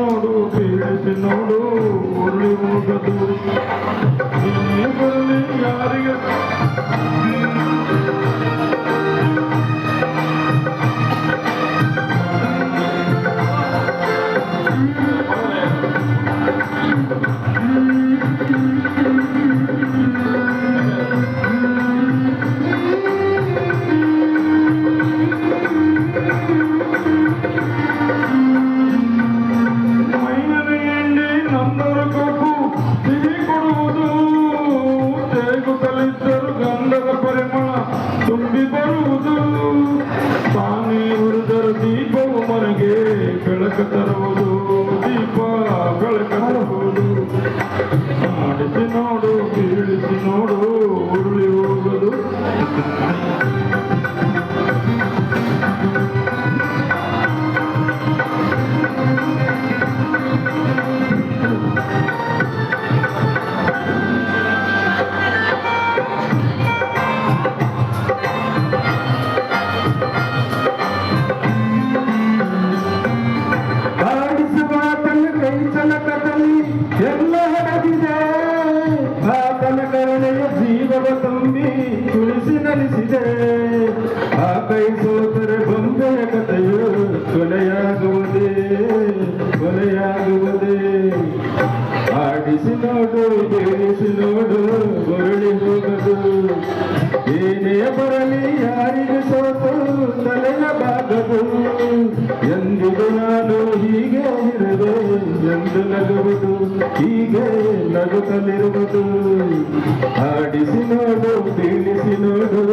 ನೋಡು ಪೀಡಿಸಿ ನೋಡು ಉರುಳಿ ಹೋಗದು ನೀನೇ ಬರಲಿ ಯಾರಿಗೆ ತುಂಬಿ ಬರುವುದು ತಾನೇ ಉರಿದರು ದೀಪವು ಮನೆಗೆ ಬೆಳಕ ತರುವುದು ದೀಪ ಬೆಳಕ ತರುವುದು ಮಾಡಿಸಿ ನೋಡು ಬೀಳಿಸಿ ನೋಡು ಉರುಳಿ ಹೋಗುವುದು ಎಲ್ಲ ಹಡಗಿದೆ ಆತನ ಕರುಣೆಯ ಜೀವವ ತುಂಬಿ ತುಳಿಸಿ ನಲಿಸಿದೆ ಆ ಕೈ ಸೋತರೆ ಬೊಂಬೆಯ ಕಥೆಯು ಕೊನೆಯಾಗುವುದೇ ಕೊನೆಯಾಗುವುದೇ ಆಡಿಸಿ ನೋಡು ಬೇಡಿಸಿ ನೋಡು ಬರಳಿ ಹೋಗದು ಏನೇ ಬರಲಿ ಯಾರಿಗೆ ಸೋತು ತಲೆಯ ಬಾಗದು ಎಂದಿಗೂ ನಾನು ಹೀಗೆ ಇರುವೆ ಎಂದು ನಗುವುದು ಹೀಗೆ ನಗುತ್ತಲಿರುವುದು ಆಡಿಸಿ ನೋಡು ಬೀಳಿಸಿ ನೋಡು